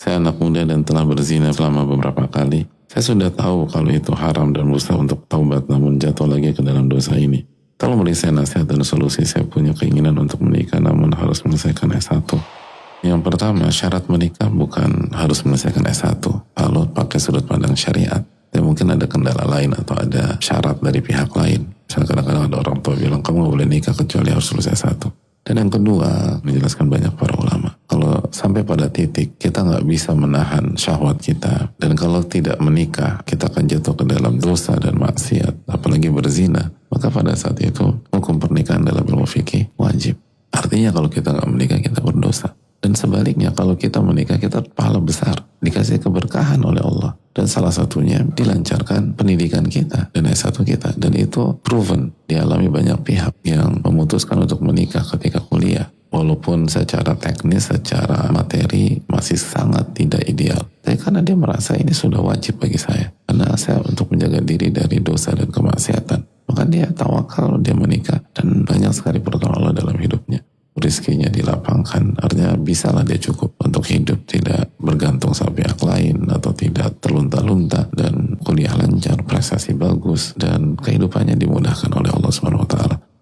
Saya anak muda dan telah berzina selama beberapa kali. Saya sudah tahu kalau itu haram dan berusaha untuk taubat, namun jatuh lagi ke dalam dosa ini. Tolong beri saya nasihat dan solusi. Saya punya keinginan untuk menikah namun harus menyelesaikan S1. Yang pertama, syarat menikah bukan harus menyelesaikan S1. Kalau pakai sudut pandang syariat, ya mungkin ada kendala lain atau ada syarat dari pihak lain. Misalnya kadang-kadang ada orang tua bilang, kamu gak boleh nikah kecuali harus lulus S1. Dan yang kedua, menjelaskan banyak para ulama, kalau sampai pada titik kita nggak bisa menahan syahwat kita, dan kalau tidak menikah kita akan jatuh ke dalam dosa dan maksiat, apalagi berzina, maka pada saat itu hukum pernikahan dalam ilmu fikih wajib. Artinya kalau kita nggak menikah kita berdosa. Dan sebaliknya kalau kita menikah kita pahala besar, dikasih keberkahan oleh Allah. Dan salah satunya dilancarkan pendidikan kita dan S1 kita. Dan itu proven, dialami banyak pihak yang memutuskan untuk menikah ketika kuliah. Walaupun secara teknis, secara materi masih sangat tidak ideal. Tapi karena dia merasa ini sudah wajib bagi saya. Karena saya untuk menjaga diri dari dosa dan kemaksiatan. Maka dia tawakal, dia menikah. Dan banyak sekali pertolongan Allah dalam hidupnya. Rizkinya dilapangkan, artinya bisalah dia cukup untuk hidup, tidak bergantung sama pihak lain atau tidak terlunta-lunta, dan kuliah lancar, prestasi bagus, dan kehidupannya dimudahkan oleh Allah SWT.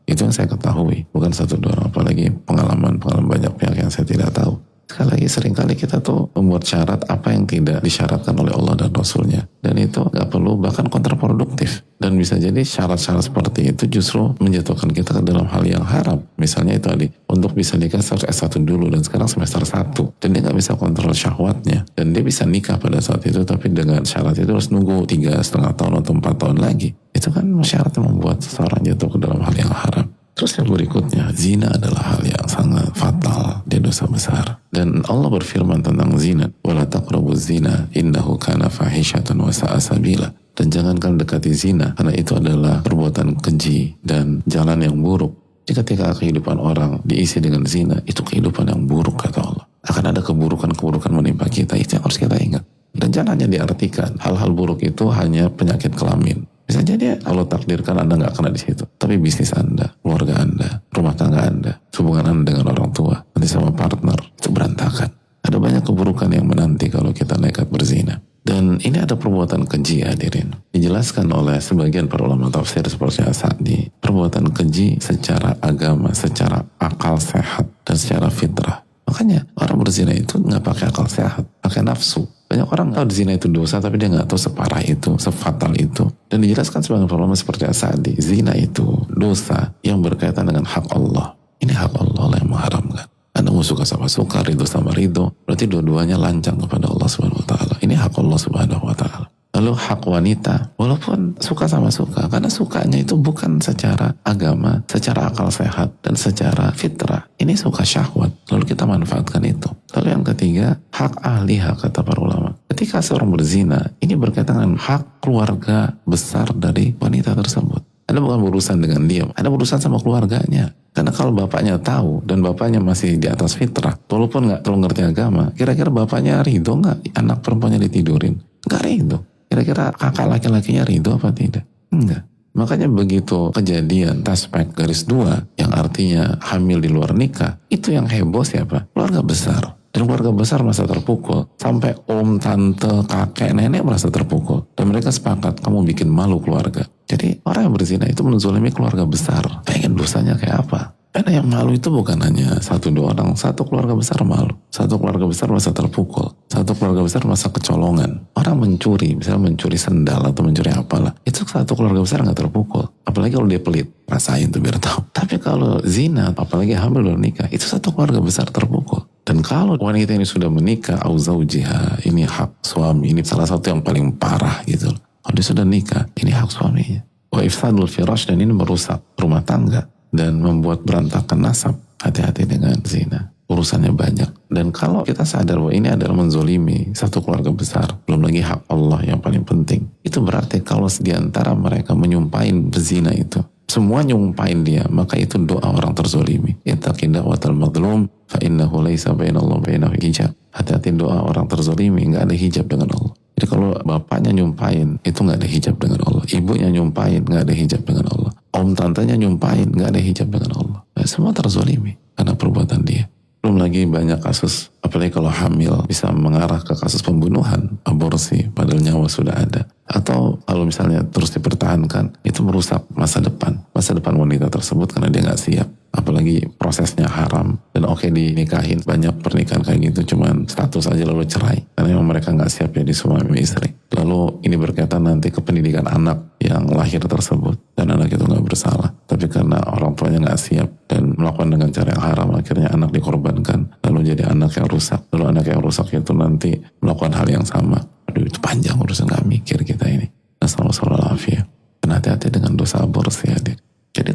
Itu yang saya ketahui, bukan satu dua orang, apalagi pengalaman banyak pihak yang saya tidak tahu. Sekali lagi, seringkali kita tuh membuat syarat apa yang tidak disyaratkan oleh Allah dan Rasulnya. Dan itu gak perlu, bahkan kontraproduktif. Dan bisa jadi syarat-syarat seperti itu justru menjatuhkan kita ke dalam hal yang haram. Misalnya itu tadi, untuk bisa nikah harus S1 dulu, dan sekarang semester 1. Dan dia gak bisa kontrol syahwatnya. Dan dia bisa nikah pada saat itu, tapi dengan syarat itu harus nunggu 3,5 tahun atau 4 tahun lagi. Itu kan syarat yang membuat seseorang jatuh ke dalam hal yang haram. Terus yang berikutnya, zina adalah hal yang sangat fatal, dia dosa besar. Dan Allah berfirman tentang zina, wala taqrabuz zina innahu kana fahishatan wa sa'a sabila. Dan jangan kalian dekati zina, karena itu adalah perbuatan keji dan jalan yang buruk. Jadi ketika kehidupan orang diisi dengan zina, itu kehidupan yang buruk kata Allah. Akan ada keburukan-keburukan menimpa kita, itu yang harus kita ingat. Dan jangan hanya diartikan hal-hal buruk itu hanya penyakit kelamin. Bisa jadi Allah takdirkan Anda nggak kena di situ, tapi bisnis Anda, keluarga Anda, rumah tangga Anda, hubungan Anda dengan orang tua, nanti sama partner, itu berantakan. Ada banyak keburukan yang menanti kalau kita nekat berzina. Dan ini ada perbuatan keji, hadirin. Dijelaskan oleh sebagian para ulama tafsir seperti As-Sa'di, perbuatan keji secara agama, secara akal sehat, dan secara fitrah. Makanya orang berzina itu nggak pakai akal sehat, pakai nafsu. Banyak orang tahu zina itu dosa, tapi dia nggak tahu separah itu, sefatal itu. Dan dijelaskan sebagian ulama seperti As-Sa'di, zina itu dosa yang berkaitan dengan hak Allah. Ini hak Allah yang mengharamkan. Anda mau suka sama suka, ridho sama ridho, berarti dua-duanya lancang kepada Allah Subhanahu Wa Taala. Ini hak Allah Subhanahu Wa Taala. Lalu hak wanita, walaupun suka sama suka, karena sukanya itu bukan secara agama, secara akal sehat, dan secara fitrah. Ini suka syahwat, lalu kita manfaatkan itu. Lalu yang ketiga, hak ahli hak, kata para ulama. Ketika seorang berzina, ini berkaitan dengan hak keluarga besar dari wanita tersebut. Anda bukan berurusan dengan dia, Anda berurusan sama keluarganya. Karena kalau bapaknya tahu, dan bapaknya masih di atas fitrah, walaupun nggak terlalu ngerti agama, kira-kira bapaknya ridho nggak anak perempuannya ditidurin? Nggak ridho. Kira-kira kakak laki-lakinya ridho apa tidak? Enggak. Makanya begitu kejadian taspek garis 2 yang artinya hamil di luar nikah, itu yang heboh siapa? Keluarga besar. Dan keluarga besar merasa terpukul. Sampai om, tante, kakek, nenek merasa terpukul. Dan mereka sepakat, kamu bikin malu keluarga. Jadi orang yang berzina itu menzolimi keluarga besar. Pengen dosanya kayak apa? Karena yang malu itu bukan hanya 1-2 orang, satu keluarga besar malu, satu keluarga besar merasa terpukul, satu keluarga besar merasa kecolongan. Orang mencuri, misalnya mencuri sendal atau mencuri apalah, itu satu keluarga besar nggak terpukul. Apalagi kalau dia pelit, rasain tuh biar tahu. Tapi kalau zina, apalagi hamil dan nikah, itu satu keluarga besar terpukul. Dan kalau wanita ini sudah menikah, auzaujiha, ini hak suami, ini salah satu yang paling parah gitu. Kalau dia sudah nikah, ini hak suaminya. Wa ifsadul firash, dan ini merusak rumah tangga dan membuat berantakan nasab. Hati-hati dengan zina, urusannya banyak. Dan kalau kita sadar bahwa ini adalah menzolimi satu keluarga besar, belum lagi hak Allah yang paling penting, itu berarti kalau diantara mereka menyumpahin berzina itu, semua nyumpahin dia, maka itu doa orang terzolimi. Ittaqi da'watal madlum fa innahu laisa bainallahi wa bainahu hijab. Hati-hati doa orang terzolimi, nggak ada hijab dengan Allah. Jadi kalau bapaknya nyumpahin, itu nggak ada hijab dengan Allah. Ibunya nyumpahin, nggak ada hijab dengan Allah. Om tantenya nyumpahin, nggak ada hijab dengan Allah. Semua terzolimi karena perbuatan dia. Belum lagi banyak kasus, apalagi kalau hamil, bisa mengarah ke kasus pembunuhan, aborsi, padahal nyawa sudah ada. Atau kalau misalnya terus dipertahankan, itu merusak masa depan wanita tersebut karena dia nggak siap. Apalagi prosesnya haram. Dan oke dinikahin, banyak pernikahan kayak gitu, cuman status aja lalu cerai. Karena memang mereka nggak siap jadi suami istri. Lalu ini berkaitan nanti ke pendidikan anak yang lahir tersebut. Dan anak itu nggak bersalah. Tapi karena orang tuanya nggak siap dan melakukan dengan cara yang haram, akhirnya anak dikorbankan. Lalu jadi anak yang rusak. Lalu anak yang rusak itu nanti melakukan hal yang sama. Aduh itu panjang urusan, nggak mikir kita ini. Nasallallahu alaihi wasallam. Dan hati-hati dengan dosa aborsi, adik. Jadi